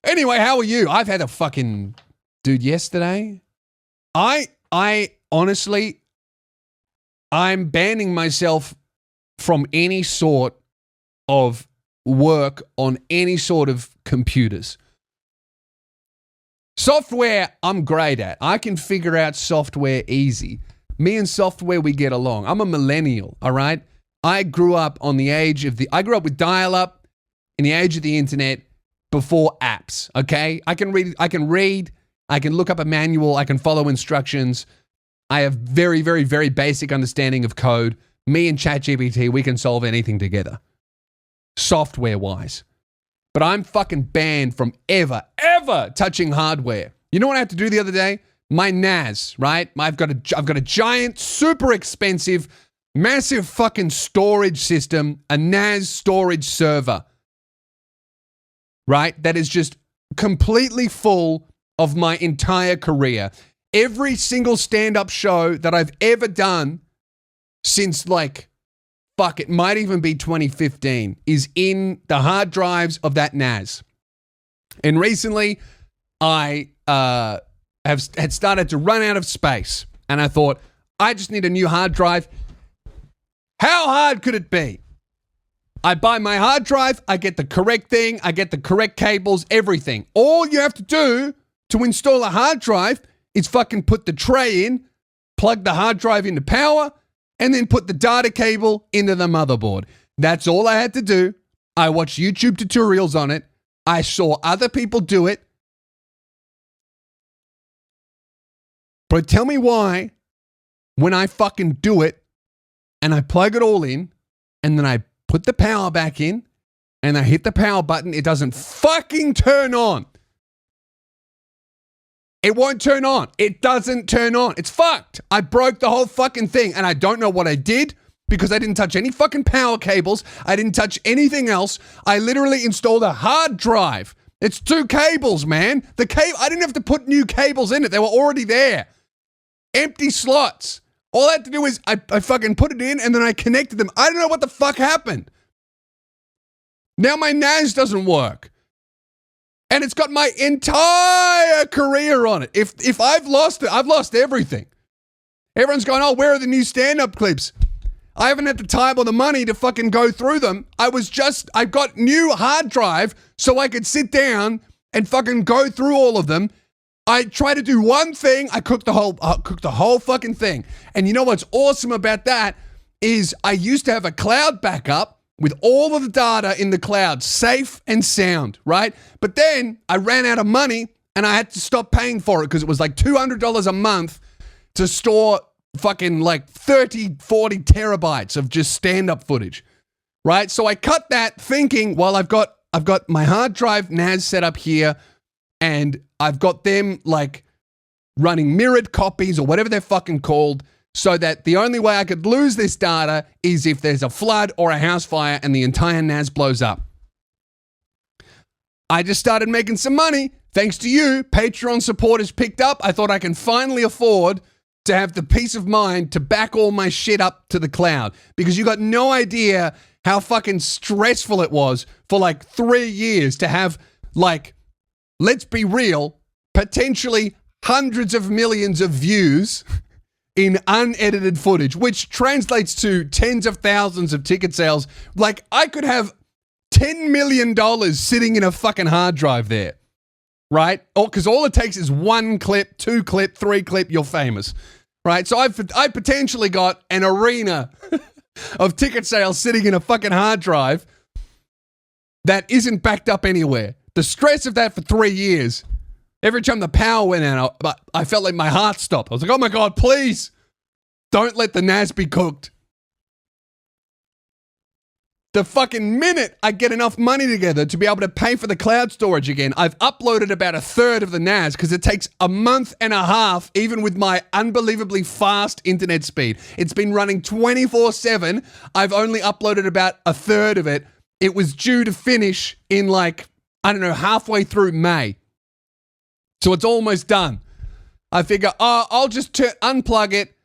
Anyway, how are you? I've had a fucking dude yesterday. I honestly, I'm banning myself from any sort of work on any sort of computers. Software, I'm great at. I can figure out software easy. Me and software, we get along. I'm a millennial, all right? I grew up with dial-up in the age of the internet before apps, okay? I can read, I can look up a manual, I can follow instructions. I have very, very, very basic understanding of code. Me and ChatGPT, we can solve anything together, software-wise. But I'm fucking banned from ever touching hardware. You know what I had to do the other day? My NAS, right? I've got a giant, super expensive, massive fucking storage system, a NAS storage server, right? That is just completely full of my entire career. Every single stand-up show that I've ever done since it might even be 2015, is in the hard drives of that NAS. And recently, I had started to run out of space. And I thought, I just need a new hard drive. How hard could it be? I buy my hard drive, I get the correct thing, I get the correct cables, everything. All you have to do to install a hard drive is fucking put the tray in, plug the hard drive into power, and then put the data cable into the motherboard. That's all I had to do. I watched YouTube tutorials on it. I saw other people do it. But tell me why, when I fucking do it, and I plug it all in, and then I put the power back in, and I hit the power button, it doesn't fucking turn on. It won't turn on. It doesn't turn on. It's fucked. I broke the whole fucking thing, and I don't know what I did because I didn't touch any fucking power cables. I didn't touch anything else. I literally installed a hard drive. It's 2 cables, man. I didn't have to put new cables in it. They were already there. Empty slots. All I had to do is I fucking put it in, and then I connected them. I don't know what the fuck happened. Now my NAS doesn't work. And it's got my entire career on it. If I've lost it, I've lost everything. Everyone's going, oh, where are the new stand-up clips? I haven't had the time or the money to fucking go through them. I got new hard drive so I could sit down and fucking go through all of them. I try to do one thing, I cooked the whole fucking thing. And you know what's awesome about that is I used to have a cloud backup with all of the data in the cloud, safe and sound, right? But then I ran out of money and I had to stop paying for it because it was like $200 a month to store fucking like 30, 40 terabytes of just stand-up footage, right? So I cut that thinking, well, I've got my hard drive NAS set up here and I've got them like running mirrored copies or whatever they're fucking called, so that the only way I could lose this data is if there's a flood or a house fire and the entire NAS blows up. I just started making some money. Thanks to you, Patreon supporters picked up. I thought I can finally afford to have the peace of mind to back all my shit up to the cloud, because you got no idea how fucking stressful it was for like 3 years to have, like, let's be real, potentially hundreds of millions of views in unedited footage, which translates to tens of thousands of ticket sales. Like, I could have $10 million sitting in a fucking hard drive there, right? Because all it takes is 1 clip, 2 clip, 3 clip, you're famous, right? So I potentially got an arena of ticket sales sitting in a fucking hard drive that isn't backed up anywhere. The stress of that for 3 years. Every time the power went out, I felt like my heart stopped. I was like, oh my God, please don't let the NAS be cooked. The fucking minute I get enough money together to be able to pay for the cloud storage again, I've uploaded about 1/3 of the NAS because it takes a month and a half, even with my unbelievably fast internet speed. It's been running 24/7. I've only uploaded about 1/3 of it. It was due to finish in halfway through May. So it's almost done. I figure, I'll just unplug it,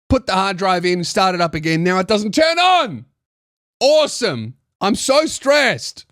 put the hard drive in, start it up again. Now it doesn't turn on. Awesome. I'm so stressed.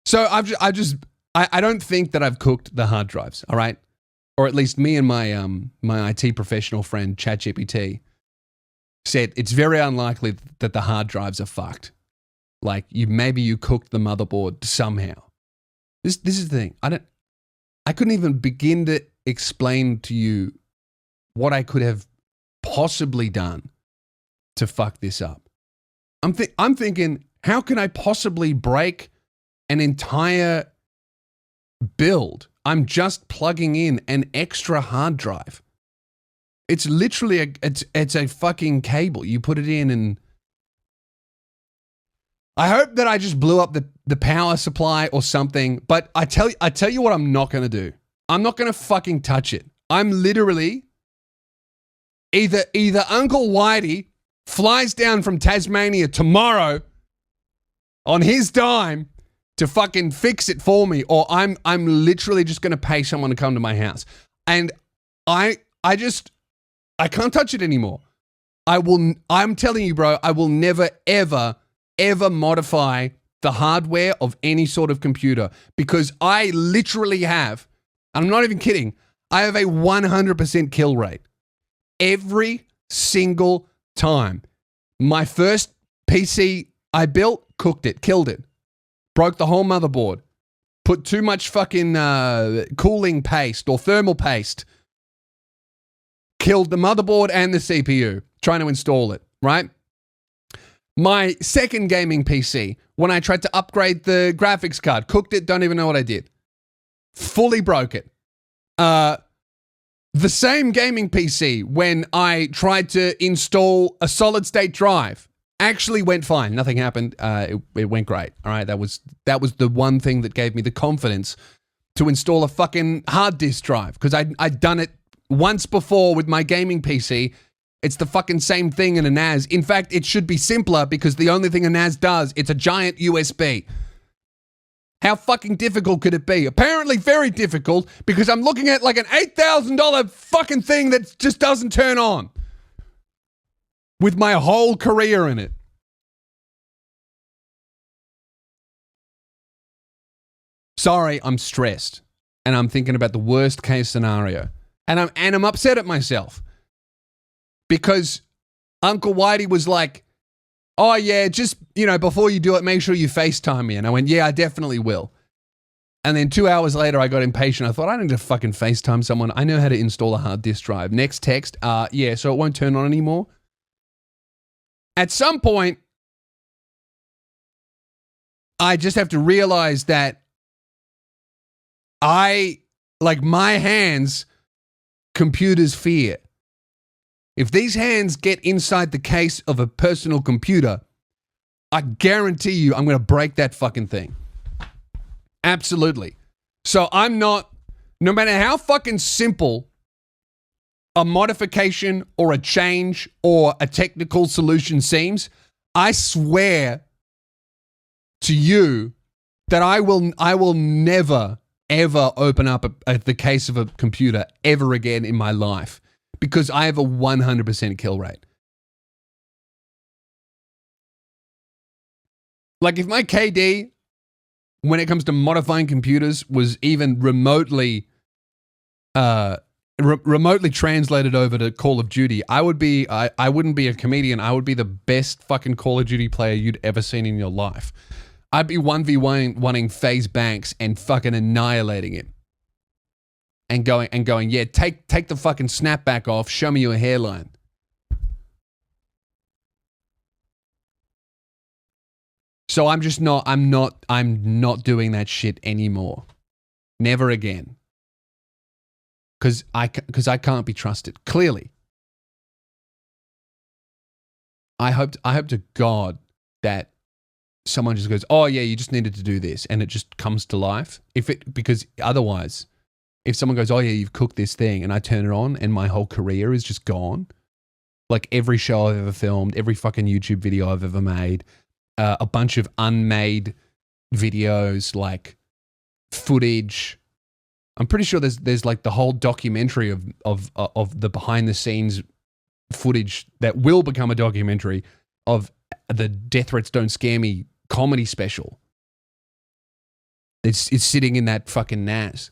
So I just I don't think that I've cooked the hard drives, all right? Or at least me and my my IT professional friend ChatGPT said it's very unlikely that the hard drives are fucked. Like maybe you cooked the motherboard somehow. This is the thing. I couldn't even begin to explain to you what I could have possibly done to fuck this up. I'm thinking, how can I possibly break an entire build? I'm just plugging in an extra hard drive. It's literally it's a fucking cable. You put it in and I hope that I just blew up the power supply or something, but I tell you what I'm not going to do. I'm not going to fucking touch it. I'm literally either Uncle Whitey flies down from Tasmania tomorrow on his dime to fucking fix it for me, or I'm literally just going to pay someone to come to my house. And I can't touch it anymore. I'm telling you, bro, I will never ever modify the hardware of any sort of computer because I literally have, I'm not even kidding, I have a 100% kill rate. Every single time. My first PC I built, cooked it, killed it. Broke the whole motherboard. Put too much fucking cooling paste or thermal paste. Killed the motherboard and the CPU trying to install it, right? My second gaming PC, when I tried to upgrade the graphics card, cooked it, don't even know what I did. Fully broke it. The same gaming PC, when I tried to install a solid state drive, actually went fine. Nothing happened. It went great. All right, that was the one thing that gave me the confidence to install a fucking hard disk drive because I'd done it once before with my gaming PC. It's the fucking same thing in a NAS. In fact, it should be simpler because the only thing a NAS does, it's a giant USB. How fucking difficult could it be? Apparently very difficult because I'm looking at like an $8,000 fucking thing that just doesn't turn on. With my whole career in it. Sorry, I'm stressed. And I'm thinking about the worst case scenario. And I'm upset at myself. Because Uncle Whitey was like, oh yeah, just, before you do it, make sure you FaceTime me. And I went, yeah, I definitely will. And then 2 hours later, I got impatient. I thought, I need to fucking FaceTime someone. I know how to install a hard disk drive. Next text, yeah, so it won't turn on anymore. At some point, I just have to realize that my hands, computers fear. If these hands get inside the case of a personal computer, I guarantee you I'm going to break that fucking thing. Absolutely. So I'm not, no matter how fucking simple a modification or a change or a technical solution seems, I swear to you that I will never, ever open up the case of a computer ever again in my life because I have a 100% kill rate. Like if my KD, when it comes to modifying computers, was even remotely translated over to Call of Duty, I wouldn't be a comedian. I would be the best fucking Call of Duty player you'd ever seen in your life. I'd be 1v1ing FaZe Banks and fucking annihilating it. And going, yeah, take the fucking snapback off, show me your hairline. So I'm not doing that shit anymore. Never again. Because I can't be trusted. Clearly. I hope to God that someone just goes, oh yeah, you just needed to do this, and it just comes to life. Because otherwise, if someone goes, oh yeah, you've cooked this thing, and I turn it on, and my whole career is just gone. Like every show I've ever filmed, every fucking YouTube video I've ever made, a bunch of unmade videos, like footage. I'm pretty sure there's like the whole documentary of the behind the scenes footage that will become a documentary of the Death Threats Don't Scare Me comedy special. It's sitting in that fucking NAS.